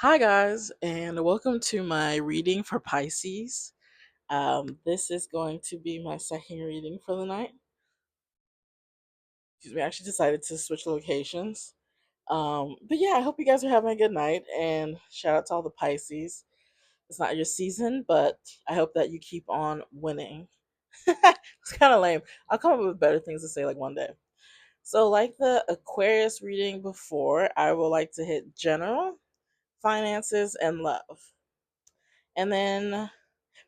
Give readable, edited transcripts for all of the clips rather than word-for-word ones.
Hi, guys, and welcome to my reading for Pisces. This is going to be my second reading for the night. Excuse me, I actually decided to switch locations. But yeah, I hope you guys are having a good night, and shout out to all the Pisces. It's not your season, but I hope that you keep on winning. It's kind of lame. I'll come up with better things to say like one day. So, like the Aquarius reading before, I would like to hit general, finances, and love. And then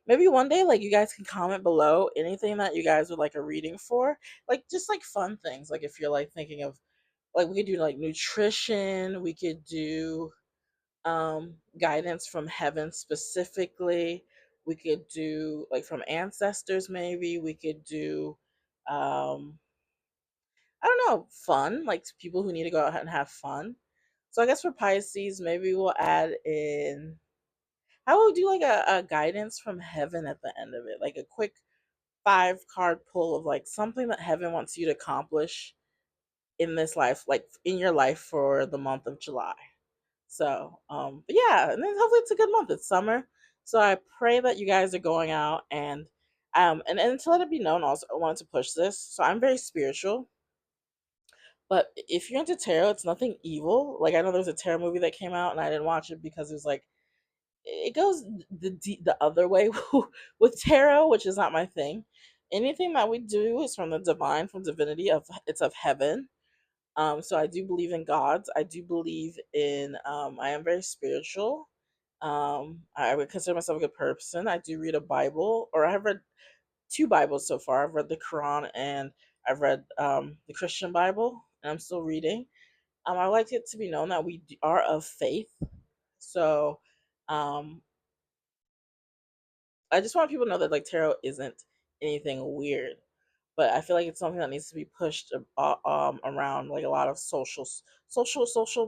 maybe one day, like, you guys can comment below anything that you guys would like a reading for, like just like fun things. Like if you're like thinking of, like, we could do like nutrition, we could do guidance from heaven specifically, we could do like from ancestors, maybe we could do um I don't know, fun, like people who need to go out and have fun. So I guess for Pisces, maybe we'll add in, I will do like a guidance from heaven at the end of it, like a quick 5 card pull of like something that heaven wants you to accomplish in this life, like in your life for the month of July. So, but yeah, and then hopefully it's a good month. It's summer, so I pray that you guys are going out and to let it be known, also I wanted to push this. So I'm very spiritual, but if you're into tarot, it's nothing evil. Like I know there was a tarot movie that came out, and I didn't watch it because it was like it goes the other way with tarot, which is not my thing. Anything that we do is from the divine, from divinity, of it's of heaven. So I do believe in gods. I do believe in. I am very spiritual. I would consider myself a good person. I do read a Bible, or I have read 2 Bibles so far. I've read the Quran and I've read the Christian Bible, and I'm still reading. I like it to be known that we are of faith. So um, I just want people to know that like tarot isn't anything weird, but I feel like it's something that needs to be pushed around like a lot of social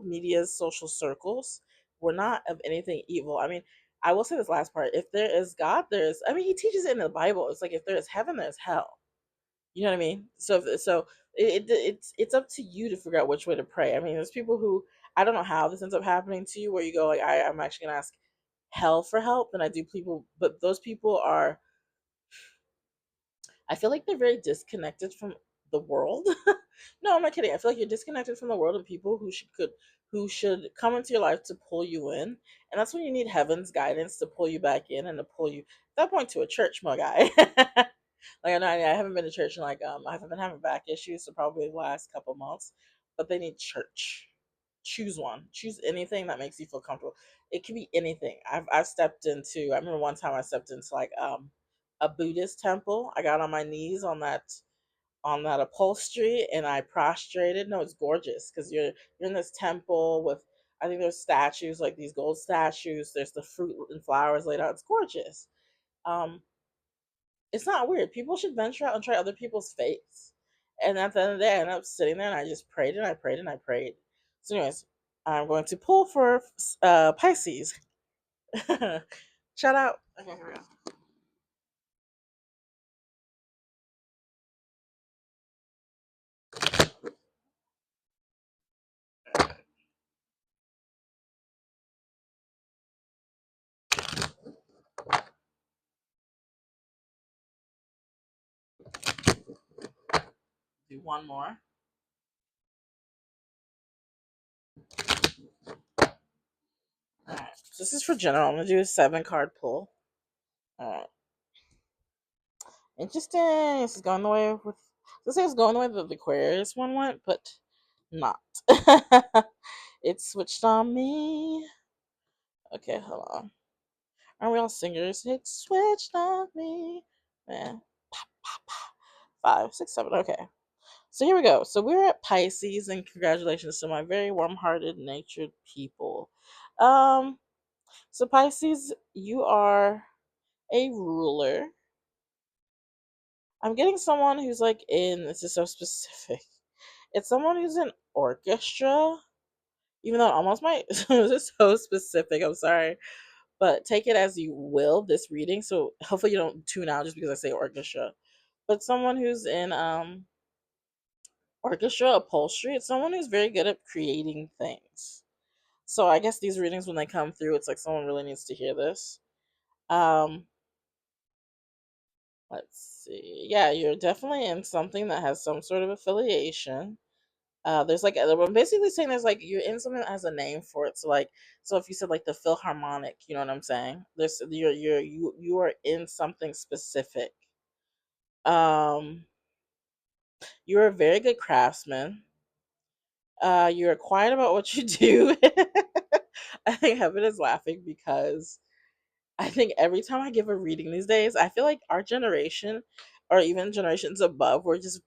medias, social circles. We're not of anything evil. I mean, I will say this last part: if there is God, there is. I mean, He teaches it in the Bible. It's like if there is heaven, there's hell. You know what I mean? So it's up to you to figure out which way to pray. I mean, there's people who, I don't know how this ends up happening to you, where you go like, I'm actually gonna ask hell for help, and I do people, but those people are, I feel like they're very disconnected from the world. No, I'm not kidding. I feel like you're disconnected from the world, and people who should come into your life to pull you in. And that's when you need heaven's guidance to pull you back in and to pull you, at that point, to a church, my guy. Like I haven't been to church in like I haven't been having back issues, so probably the last couple months. But they need church. Choose one. Choose anything that makes you feel comfortable. It can be anything. I've stepped into. I remember one time I stepped into like a Buddhist temple. I got on my knees on that upholstery and I prostrated. No, it's gorgeous because you're in this temple with, I think there's statues, like these gold statues. There's the fruit and flowers laid out. It's gorgeous. Um, it's not weird. People should venture out and try other people's faiths. And at the end of the day, I ended up sitting there and I just prayed and I prayed and I prayed. So, anyways, I'm going to pull for Pisces. Shout out. Okay, here we go. Do one more. All right. So this is for general. I'm gonna do a 7 card pull. All right. Interesting. This is going the way with. This is going the way that the Aquarius one went, but not. It switched on me. Okay, hold on. Aren't we all singers? It switched on me. Man. 5, 6, 7. Okay. So here we go. So we're at Pisces, and congratulations to my very warm-hearted, natured people. Um. So Pisces, you are a ruler. I'm getting someone who's like in. This is so specific. It's someone who's in orchestra, even though it almost might. This is so specific. I'm sorry, but take it as you will. This reading, so hopefully you don't tune out just because I say orchestra. But someone who's in orchestra upholstery. It's someone who's very good at creating things. So I guess these readings, when they come through, it's like someone really needs to hear this. Um, let's see. Yeah, you're definitely in something that has some sort of affiliation. There's like I'm basically saying there's like you're in something that has a name for it. So like so if you said like the Philharmonic, you know what I'm saying? There's you are in something specific. Um, you're a very good craftsman. You're quiet about what you do. I think Heaven is laughing because I think every time I give a reading these days, I feel like our generation or even generations above, we're just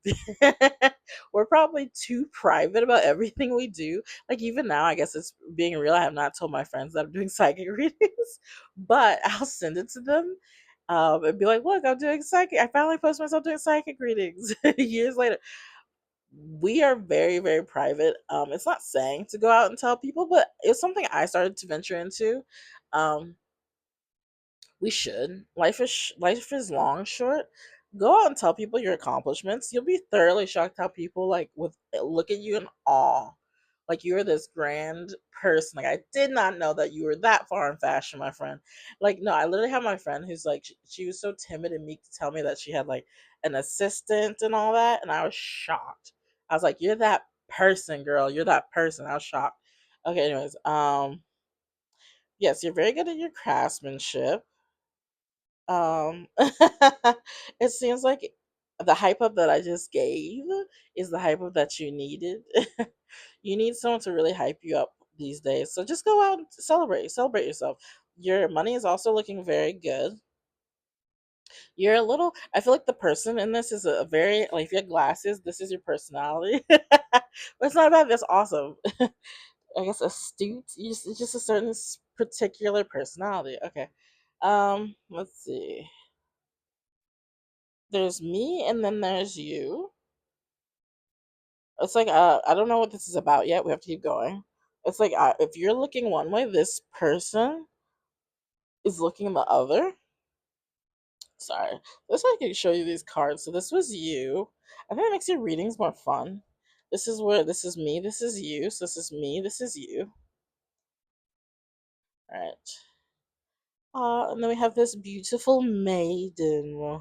we're probably too private about everything we do. Like even now, I guess it's being real. I have not told my friends that I'm doing psychic readings, but I'll send it to them. And be like, look, I'm doing psychic. I finally post myself doing psychic readings years later. We are very, very private. It's not saying to go out and tell people, but it's something I started to venture into. Um, we should. Life is long, short. Go out and tell people your accomplishments. You'll be thoroughly shocked how people like with look at you in awe. Like you're this grand person. Like I did not know that you were that far in fashion, my friend. Like no, I literally have my friend who's like she was so timid and meek to tell me that she had like an assistant and all that, and I was shocked. I was like, "You're that person, girl. You're that person." I was shocked. Okay, anyways, yes, you're very good at your craftsmanship. It seems like the hype up that I just gave is the hype up that you needed. You need someone to really hype you up these days. So just go out and celebrate yourself. Your money is also looking very good. You're a little, I feel like the person in this is a very, like if you have glasses, this is your personality. But it's not bad, that's awesome. I guess astute, it's just a certain particular personality. Okay. Let's see. There's me and then there's you. It's like I don't know what this is about yet. We have to keep going. It's like if you're looking one way, this person is looking the other. Sorry, this I can show you these cards. So this was you. I think it makes your readings more fun. This is where this is me. This is you. So this is me. This is you. All right. And then we have this beautiful maiden.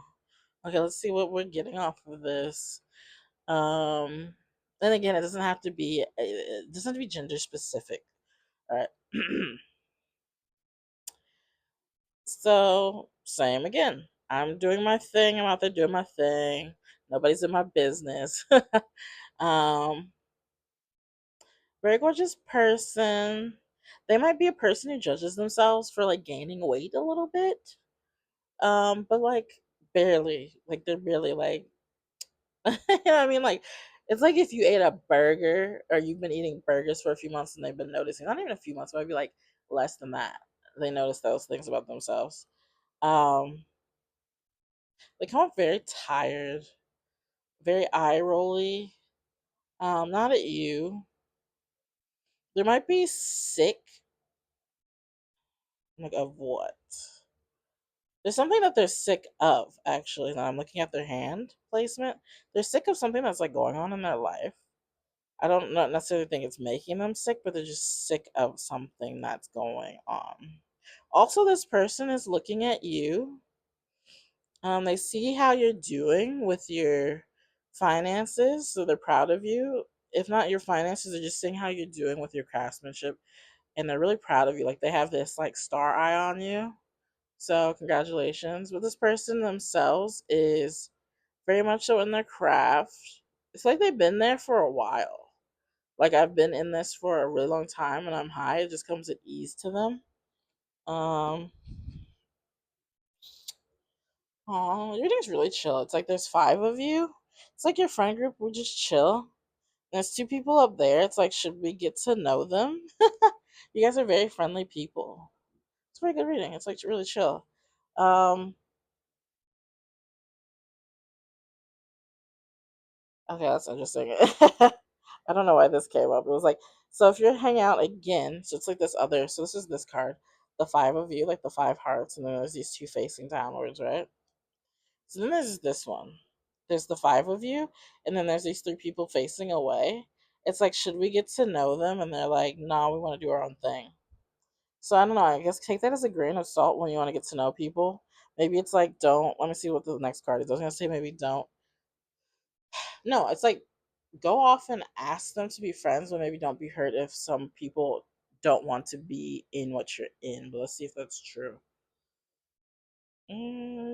Okay, let's see what we're getting off of this. Um, and again, it doesn't have to be gender specific. All right. So same again. I'm doing my thing. I'm out there doing my thing. Nobody's in my business. um, very gorgeous person. They might be a person who judges themselves for like gaining weight a little bit. But like barely. Like they're barely like you know what I mean? Like, it's like if you ate a burger or you've been eating burgers for a few months and they've been noticing, not even a few months, maybe like less than that. They notice those things about themselves. Um, they come up very tired, very eye rolly. Not at you. There might be sick, like of what? There's something that they're sick of, actually. Now I'm looking at their hand placement. They're sick of something that's like going on in their life. I don't not necessarily think it's making them sick, but they're just sick of something that's going on. Also, this person is looking at you. They see how you're doing with your finances, so they're proud of you. If not your finances, they're just seeing how you're doing with your craftsmanship, and they're really proud of you. Like they have this like star eye on you. So congratulations. But this person themselves is very much so in their craft. It's like they've been there for a while. Like I've been in this for a really long time and I'm high. It just comes at ease to them. Um Oh, your day's really chill. It's like there's five of you. It's like your friend group would just chill. There's two people up there. It's like should we get to know them? You guys are very friendly people. It's a very good reading. It's like really chill. Um okay, that's interesting. I don't know why this came up. It was like so if you're hanging out again, so it's like this other so this is this card. The five of you, like the five hearts, and then there's these two facing downwards, right? So then there's this one. There's the five of you, and then there's these three people facing away. It's like, should we get to know them? And they're like, nah, we want to do our own thing. So I don't know. I guess take that as a grain of salt when you want to get to know people. Maybe it's like, don't. Let me see what the next card is. I was going to say maybe don't. No, it's like, go off and ask them to be friends, but maybe don't be hurt if some people don't want to be in what you're in. But let's see if that's true.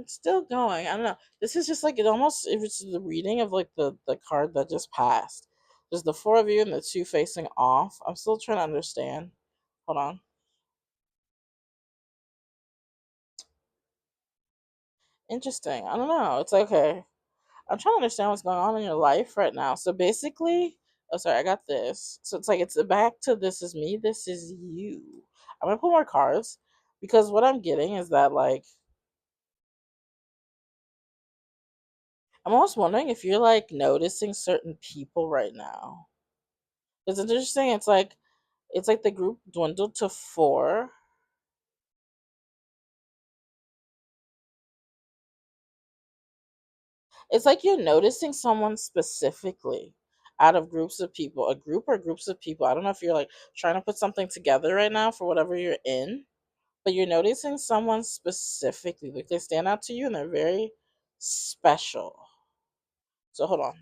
Still going. I don't know. This is just like it almost if it's the reading of like the card that just passed. There's the four of you and the two facing off. I'm still trying to understand. Hold on. Interesting. I don't know. It's like, okay. I'm trying to understand what's going on in your life right now. So basically, oh sorry, I got this. So it's like it's back to this is me, this is you. I'm gonna pull more cards because what I'm getting is that like I'm almost wondering if you're like noticing certain people right now. It's interesting. It's like the group dwindled to four. It's like you're noticing someone specifically out of groups of people, a group or groups of people. I don't know if you're like trying to put something together right now for whatever you're in, but you're noticing someone specifically. Like they stand out to you and they're very special. So hold on.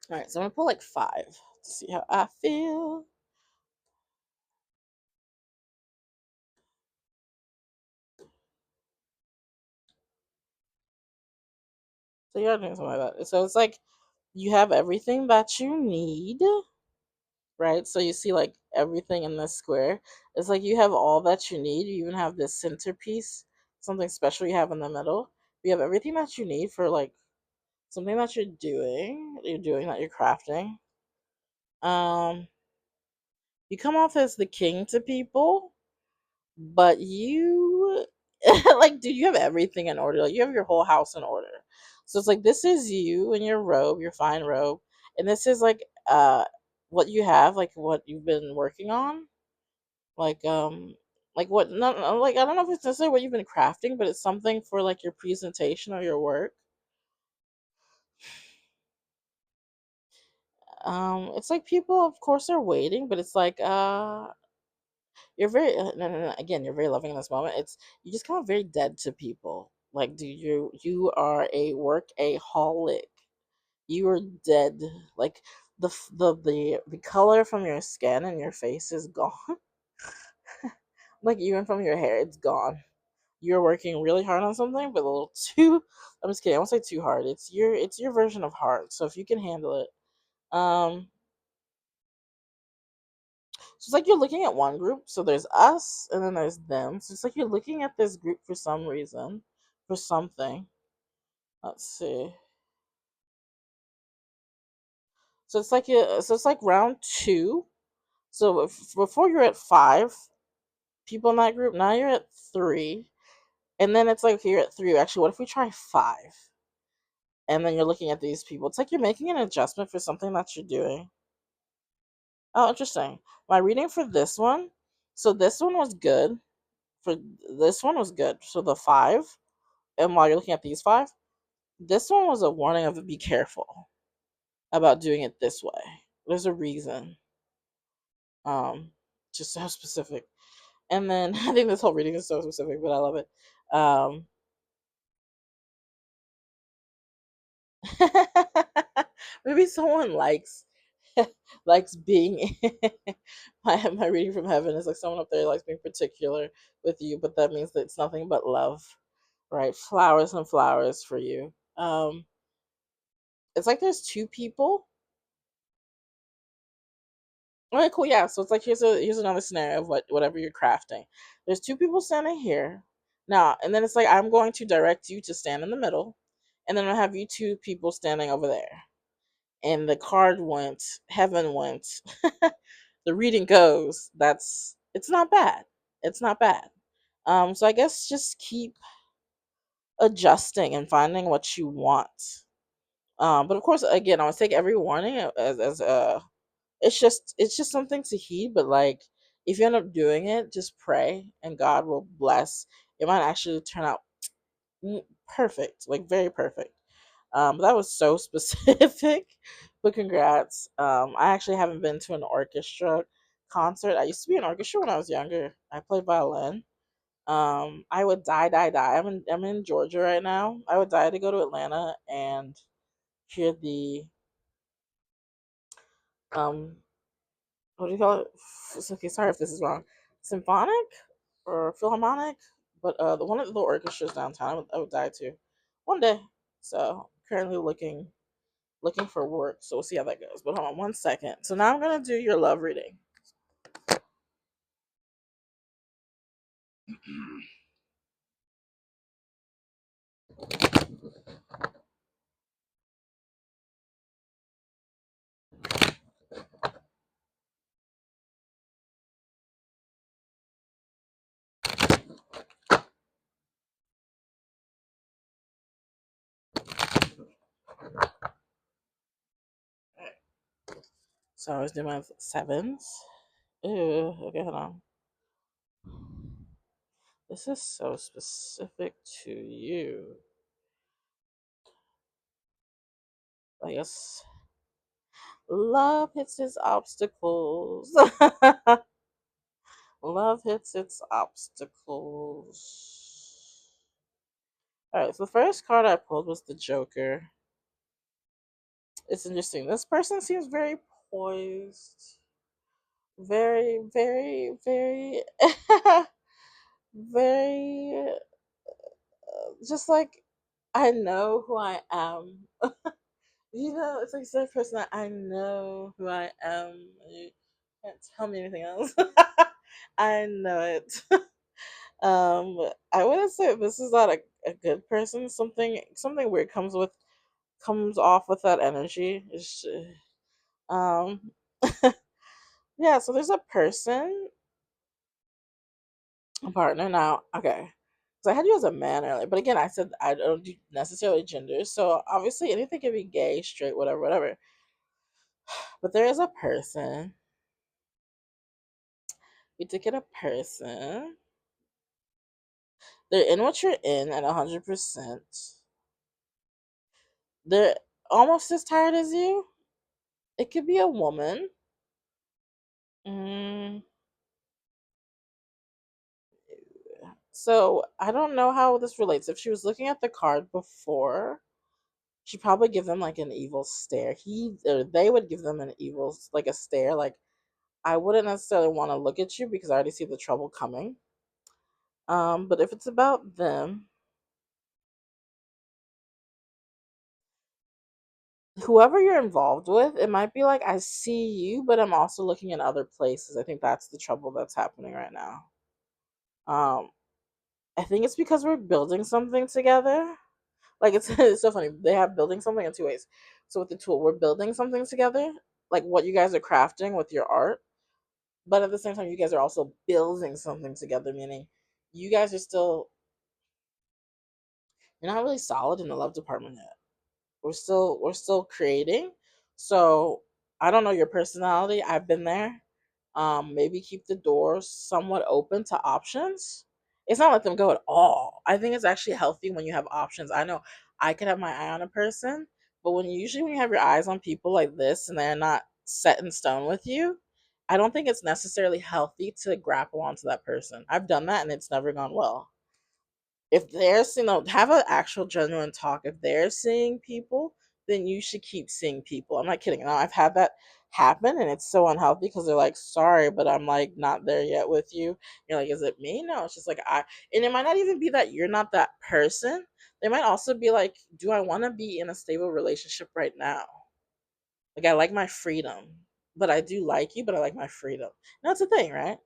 All right, so I'm gonna pull like five to see how I feel. So you're doing something like that. So it's like you have everything that you need, right? So you see like everything in this square. It's like you have all that you need. You even have this centerpiece, something special you have in the middle. You have everything that you need for like something that you're doing that you're crafting. Um, you come off as the king to people, but you like, dude, you have everything in order. Like, you have your whole house in order. So it's like this is you in your robe, your fine robe, and this is what you have, like what you've been working on, like like what not like I don't know if it's necessarily what you've been crafting, but it's something for like your presentation or your work. It's like people, of course, are waiting, but it's like you're very no, no, no, again, you're very loving in this moment. It's you just kind of very dead to people. Like, dude, you are a workaholic. You are dead. Like the color from your skin and your face is gone. Like even from your hair, it's gone. You're working really hard on something, but a little too. I'm just kidding. I won't say too hard. It's your version of hard. So if you can handle it, so it's like you're looking at one group. So there's us, and then there's them. So it's like you're looking at this group for some reason, for something. Let's see. So it's like round two. So before you're at five people in that group, now you're at three, and then it's like okay, you're at three. Actually, what if we try five? And then you're looking at these people. It's like you're making an adjustment for something that you're doing. Oh, interesting. My reading for this one. So this one was good. For this one was good. So the five, and while you're looking at these five, this one was a warning of be careful about doing it this way. There's a reason. Um, just so specific. And then I think this whole reading is so specific, but I love it. Maybe someone likes being my reading from heaven is like someone up there likes being particular with you, but that means that it's nothing but love, right? Flowers and flowers for you. It's like there's two people. Okay, cool. Yeah. So it's like here's another scenario of whatever you're crafting. There's two people standing here now, and then it's like I'm going to direct you to stand in the middle, and then I have you two people standing over there. And the card went, heaven went. The reading goes. That's it's not bad. It's not bad. So I guess just keep adjusting and finding what you want. But of course, again, I want to take every warning as it's just something to heed. But like, if you end up doing it, just pray and God will bless. It might actually turn out perfect, like very perfect. That was so specific, but congrats. I actually haven't been to an orchestra concert. I used to be in orchestra when I was younger. I played violin. I would die. I'm in Georgia right now. I would die to go to Atlanta and hear the um what do you call it? It's okay, sorry if this is wrong. Symphonic or philharmonic, but the one of the orchestras downtown. I would die to one day. So currently looking for work. So we'll see how that goes. But hold on 1 second. So now I'm gonna do your love reading. So I was doing my sevens. Ew, okay, hold on. This is so specific to you. I guess love hits its obstacles. Love hits its obstacles. Alright, so the first card I pulled was the Joker. It's interesting. This person seems very poised. Very, very, very, very, just like, I know who I am. It's like the person that I know who I am. You can't tell me anything else. I know it. I wouldn't say this is not a good person. Something weird comes off with that energy. Um, yeah. So there's a person, a partner now. Okay. So I had you as a man earlier, but again, I said I don't do necessarily gender. So obviously, anything can be gay, straight, whatever, whatever. But there is a person. We did get a person. They're in what you're in at 100%. They're almost as tired as you. It could be a woman. Mm, so I don't know how this relates. If she was looking at the card before, she'd probably give them like an evil stare. He or they would give them an evil, like a stare. Like, I wouldn't necessarily want to look at you because I already see the trouble coming. But if it's about them, whoever you're involved with, it might be like I see you, but I'm also looking in other places. I think that's the trouble that's happening right now. Um, I think it's because we're building something together. Like it's so funny. They have building something in two ways. So with the tool, we're building something together, like what you guys are crafting with your art. But at the same time, you guys are also building something together, meaning you guys are still you're not really solid in the love department yet. We're still creating. So I don't know your personality. I've been there. Maybe keep the doors somewhat open to options. It's not let them go at all. I think it's actually healthy when you have options. I know I could have my eye on a person, but when you have your eyes on people like this and they're not set in stone with you, I don't think it's necessarily healthy to grapple onto that person. I've done that and it's never gone well. If they're have an actual genuine talk. If they're seeing people, then you should keep seeing people. I'm not kidding. Now I've had that happen and it's so unhealthy because they're like, sorry, but I'm like not there yet with you. You're like, is it me? No, it's just like and it might not even be that you're not that person. They might also be like, do I want to be in a stable relationship right now? Like, I like my freedom, but I do like you, but I like my freedom. And that's the thing, right?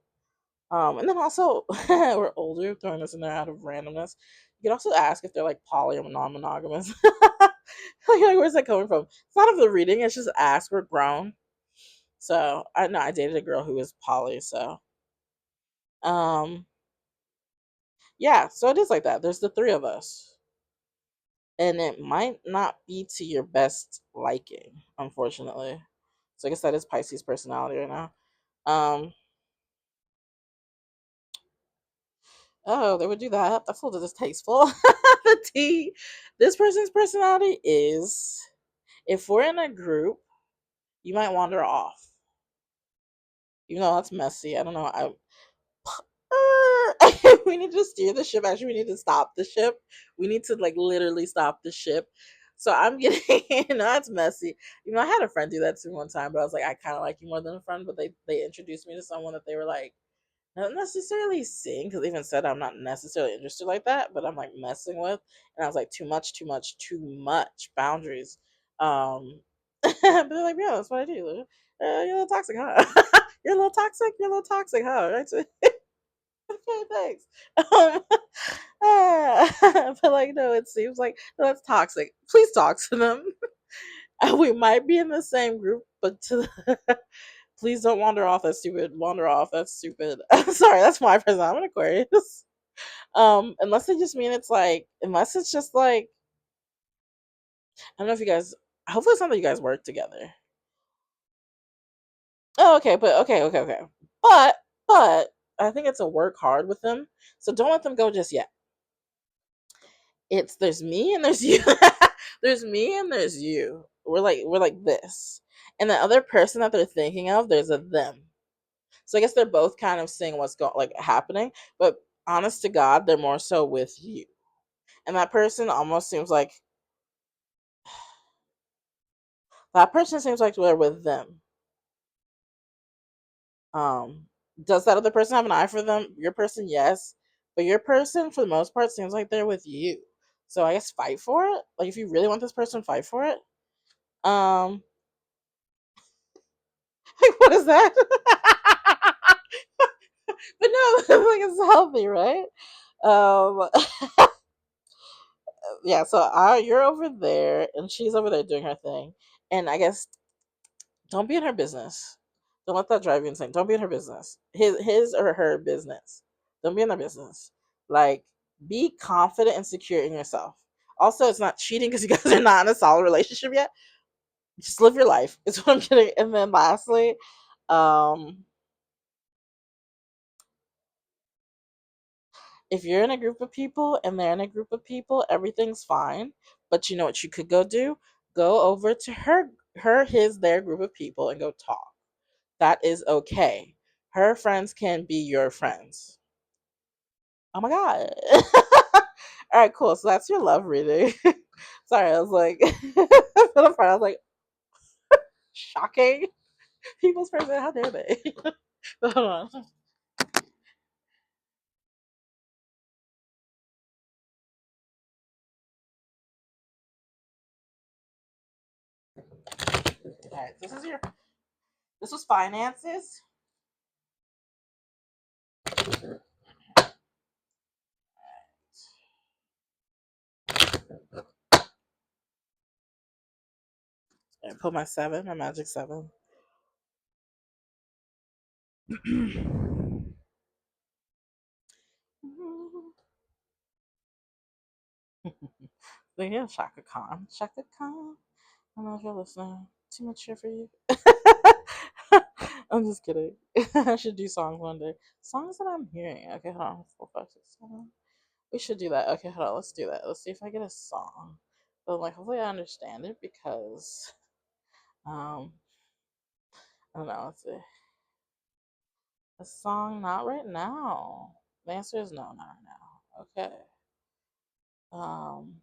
And then also, we're older, throwing this in there out of randomness. You can also ask if they're like poly or non-monogamous. Like, where's that coming from? It's not of the reading. It's just ask. We're grown. So I know I dated a girl who was poly. So um, yeah. So it is like that. There's the three of us, and it might not be to your best liking, unfortunately. So I guess that is Pisces personality right now. Um, oh, they would do that. That's a little distasteful. The T. This person's personality is, if we're in a group, you might wander off. Even though that's messy. I don't know. We need to steer the ship. Actually, we need to stop the ship. We need to like literally stop the ship. So I'm getting, that's messy. I had a friend do that to me one time, but I was like, I kind of like you more than a friend. But they introduced me to someone that they were like, not necessarily seeing, because they even said I'm not necessarily interested like that, but I'm like messing with. And I was like, too much, too much, too much boundaries. But they're like, yeah, that's what I do. You're a little toxic, huh? You're a little toxic. You're a little toxic, huh? Right? Okay, thanks. Um, but like, no, it seems like no, that's toxic. Please talk to them. We might be in the same group, but please don't wander off. That's stupid. Wander off. That's stupid. Sorry, that's my person. I'm an Aquarius. Unless they just mean it's like, unless it's just like, I don't know if you guys. Hopefully, it's not that you guys work together. Oh, okay, but okay. But but I think it's a work hard with them. So don't let them go just yet. It's there's me and there's you. There's me and there's you. We're like this. And the other person that they're thinking of, there's a them. So I guess they're both kind of seeing what's going like happening, but honest to God, they're more so with you. And that person almost seems like we're with them. Um, does that other person have an eye for them? Your person, yes, but your person, for the most part, seems like they're with you. So I guess fight for it. Like if you really want this person, fight for it. Um, like what is that? But no, like it's healthy, right? Um, yeah. So you're over there, and she's over there doing her thing, and I guess don't be in her business. Don't let that drive you insane. Don't be in her business. His or her business. Don't be in their business. Like, be confident and secure in yourself. Also, it's not cheating because you guys are not in a solid relationship yet. Just live your life. Is what I'm getting. And then lastly, um, if you're in a group of people and they're in a group of people, everything's fine. But you know what you could go do? Go over to their group of people and go talk. That is okay. Her friends can be your friends. Oh my god. All right, cool. So that's your love reading. Sorry, I was like, for the part, I was like, shocking. People's person, how dare they? Hold on. All right, this was finances. I put my seven, my magic seven. But yeah, Shaka Khan. Shaka Khan. I don't know if you're listening. Too much shit for you. I'm just kidding. I should do songs one day. Songs that I'm hearing. Okay, hold on. 4, 5, 6, 7. We should do that. Okay, hold on. Let's do that. Let's see if I get a song. But like, hopefully I understand it because, um, I don't know. Let's see. A song, not right now. The answer is no, not right now. Okay. Um.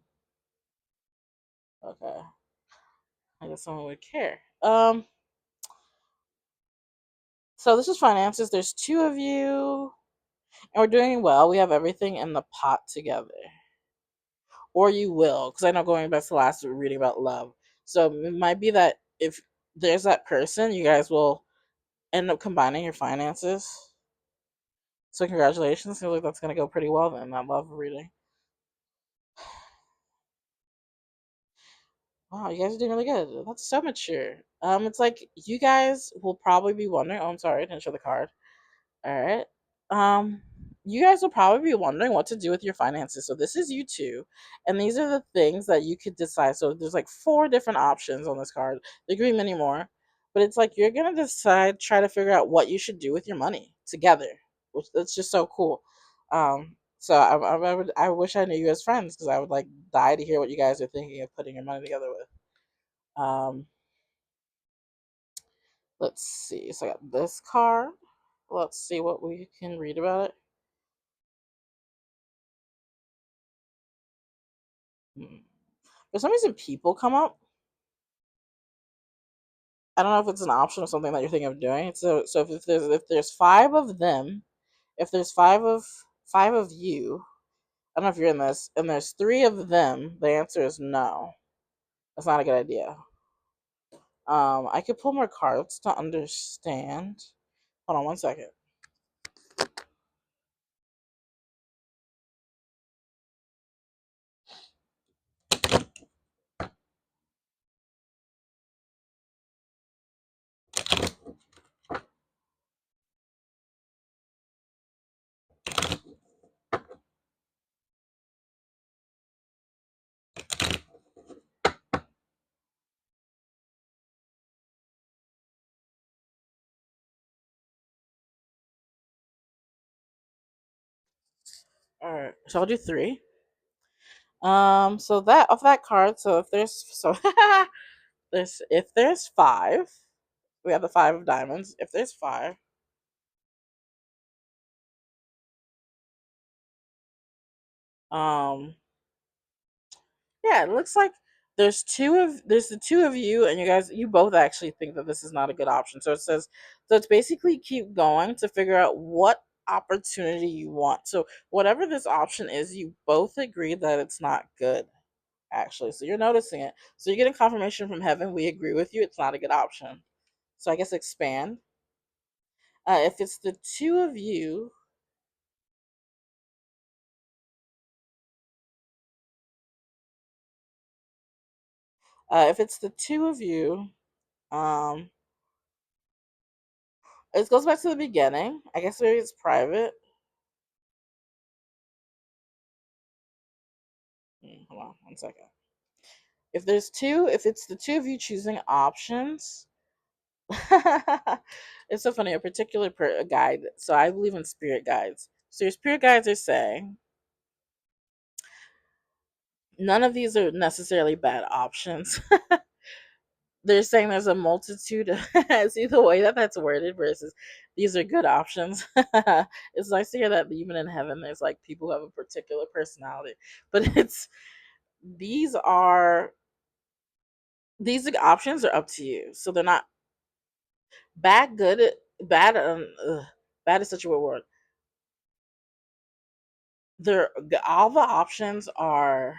Okay. I guess someone would care. So this is finances. There's two of you, and we're doing well. We have everything in the pot together, or you will, because I know going back to the last reading about love. So it might be that if there's that person, you guys will end up combining your finances. So congratulations. Seems like that's gonna go pretty well then, that love reading. Wow, you guys are doing really good. That's so mature. It's like you guys will probably be wondering. Oh, I'm sorry, I didn't show the card. All right. Um, you guys will probably be wondering what to do with your finances. So this is you two, and these are the things that you could decide. So there's like four different options on this card. There could be many more, but it's like you're gonna decide, try to figure out what you should do with your money together, which that's just so cool. So I wish I knew you as friends because I would like die to hear what you guys are thinking of putting your money together with. Um, let's see. So I got this card. Let's see what we can read about it. Hmm. For some reason, people come up. I don't know if it's an option or something that you're thinking of doing. So if there's five of them, if there's five of you, I don't know if you're in this, and there's three of them, the answer is no. That's not a good idea. I could pull more cards to understand. Hold on one second. All right, so I'll do three. So that of that card. So if there's if there's five, we have the five of diamonds. If there's five, um, yeah, it looks like there's the two of you, and you both actually think that this is not a good option. So it says, so it's basically keep going to figure out what opportunity you want. So whatever this option is, you both agree that it's not good actually. So you're noticing it. So you're getting confirmation from heaven. We agree with you. It's not a good option. So I guess expand. If it's the two of you, if it's the two of you, um, it goes back to the beginning. I guess maybe it's private. Hold on one second. If it's the two of you choosing options, it's so funny. A particular a guide. So I believe in spirit guides. So your spirit guides are saying none of these are necessarily bad options. They're saying there's a multitude of see the way that that's worded versus these are good options. It's nice to hear that even in heaven there's like people who have a particular personality, but it's these are these options are up to you, so they're not bad, good, bad. Bad is such a weird word. They're all the options are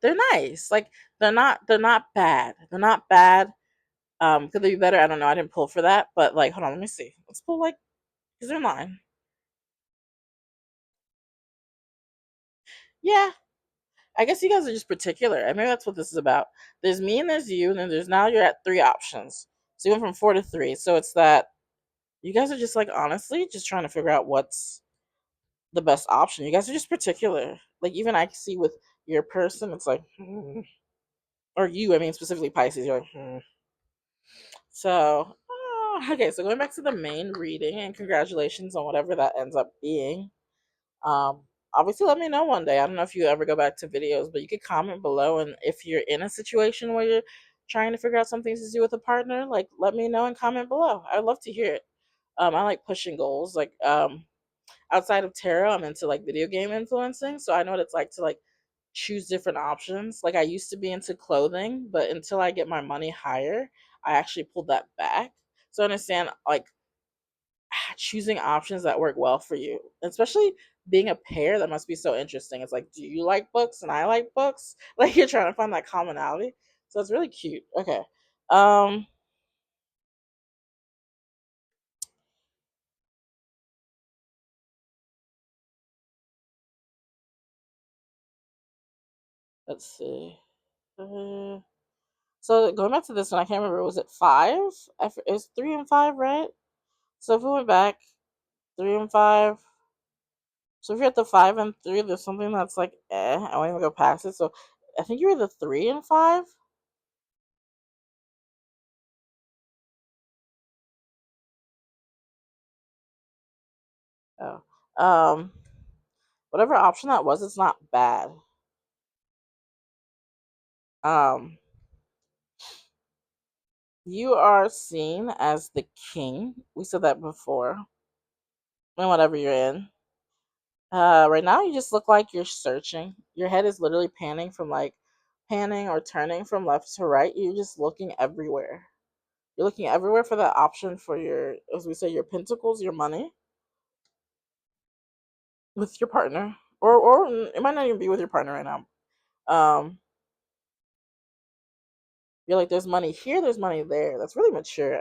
they're nice. Like they're not bad. They're not bad. Could they be better? I don't know. I didn't pull for that, but like, hold on, let me see. Let's pull like because they're in line. Yeah, I guess you guys are just particular. I mean, that's what this is about. There's me and there's you, and then there's now you're at three options. So you went from four to three. So it's that you guys are just like honestly just trying to figure out what's the best option. You guys are just particular. Like even I can see with your person, it's like, or you. I mean specifically Pisces. You're like, So okay. So going back to the main reading, and congratulations on whatever that ends up being. Um, Obviously, let me know one day. I don't know if you ever go back to videos, but you could comment below, and if you're in a situation where you're trying to figure out something to do with a partner, like let me know and comment below. I'd love to hear it. I like pushing goals. Like outside of tarot, I'm into like video game influencing, so I know what it's like to like choose different options. Like I used to be into clothing, but until I get my money higher, I actually pulled that back. So I understand like choosing options that work well for you, especially being a pair. That must be so interesting. It's like, do you like books and I like books? Like you're trying to find that commonality. So it's really cute. Okay. Um, Let's see. Uh, so going back to this one, I can't remember. Was it five? It was 3 and 5, right? So if we went back 3 and 5, so if you're at the 5 and 3, there's something that's like, I won't even go past it. So I think you're the 3 and 5. Oh, um, whatever option that was, it's not bad. Um, you are seen as the king. We said that before. And whatever you're in. Right now you just look like you're searching. Your head is literally panning or turning from left to right. You're just looking everywhere. You're looking everywhere for that option for your, as we say, your pentacles, your money with your partner, or it might not even be with your partner right now. Um, you're like, there's money here, there's money there. That's really mature.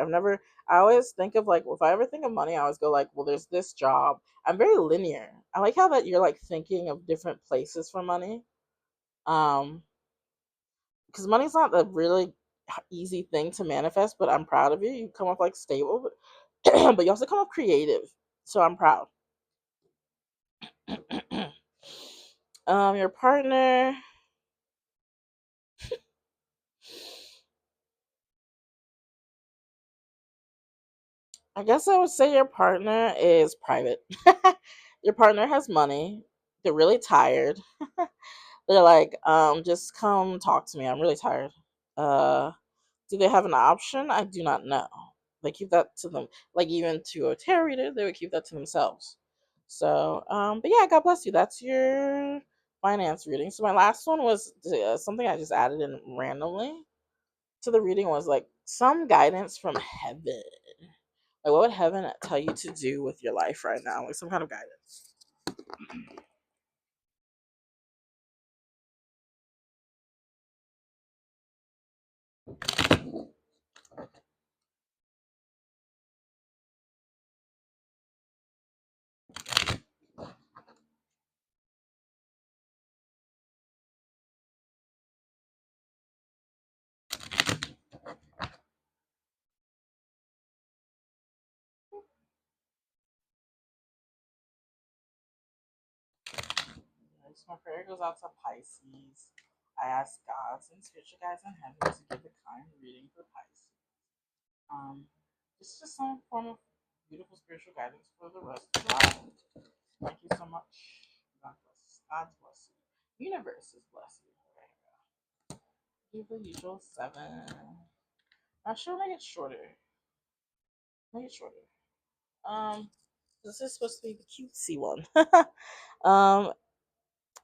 I always think of like, if I ever think of money, I always go like, well, there's this job. I'm very linear. I like how that you're like thinking of different places for money. Um, because money's not a really easy thing to manifest, but I'm proud of you. You come off like stable, but, but you also come off creative. So I'm proud. Your partner. I guess I would say your partner is private. Your partner has money. They're really tired. They're like, just come talk to me. I'm really tired. Uh, do they have an option? I do not know. They keep that to them. Like even to a tarot reader, they would keep that to themselves. So, but yeah, God bless you. That's your finance reading. So my last one was something I just added in randomly to the reading was like some guidance from heaven. Like what would heaven tell you to do with your life right now? Like some kind of guidance. So my prayer goes out to Pisces. I ask God and spiritual guides in heaven to give a kind reading for Pisces. Um, it's just some form of beautiful spiritual guidance for the rest of your life. Thank you so much. God bless. God bless you. Universe is bless you. Do the usual 7. I should make it shorter. Make it shorter. Um, this is supposed to be the cutesy one. um,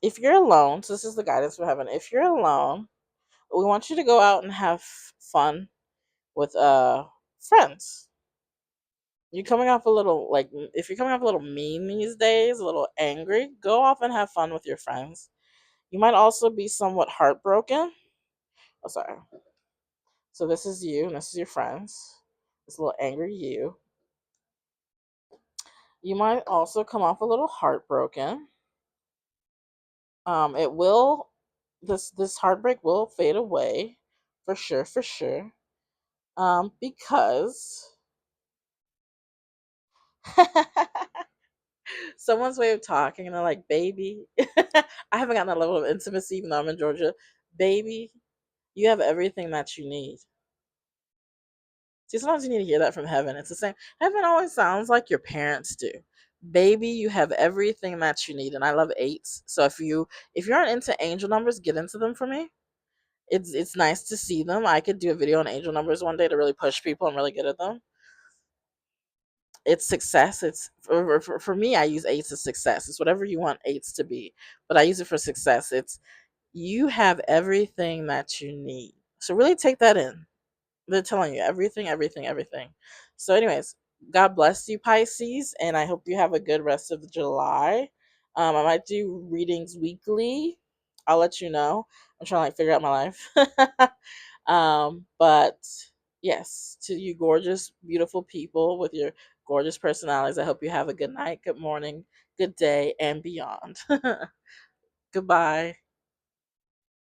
if you're alone, so this is the guidance for heaven. If you're alone, we want you to go out and have fun with friends. You're coming off a little like if you're coming off a little mean these days, a little angry, go off and have fun with your friends. You might also be somewhat heartbroken. Oh, sorry. So this is you, and this is your friends. This little angry you. You might also come off a little heartbroken. It will this heartbreak will fade away, for sure, for sure. Because someone's way of talking and they're like, baby. I haven't gotten that level of intimacy even though I'm in Georgia. Baby, you have everything that you need. See, sometimes you need to hear that from heaven. It's the same. Heaven always sounds like your parents do. Baby, you have everything that you need. And I love eights. So if you aren't into angel numbers, get into them for me. It's nice to see them. I could do a video on angel numbers one day to really push people. I'm really good at them. It's success. It's for me. I use eights as success. It's whatever you want eights to be, but I use it for success. It's you have everything that you need. So really take that in. They're telling you everything, everything, everything. So, anyways, God bless you, Pisces, and I hope you have a good rest of July. I might do readings weekly. I'll let you know. I'm trying to like figure out my life. But yes, to you gorgeous, beautiful people with your gorgeous personalities, I hope you have a good night, good morning, good day, and beyond. Goodbye.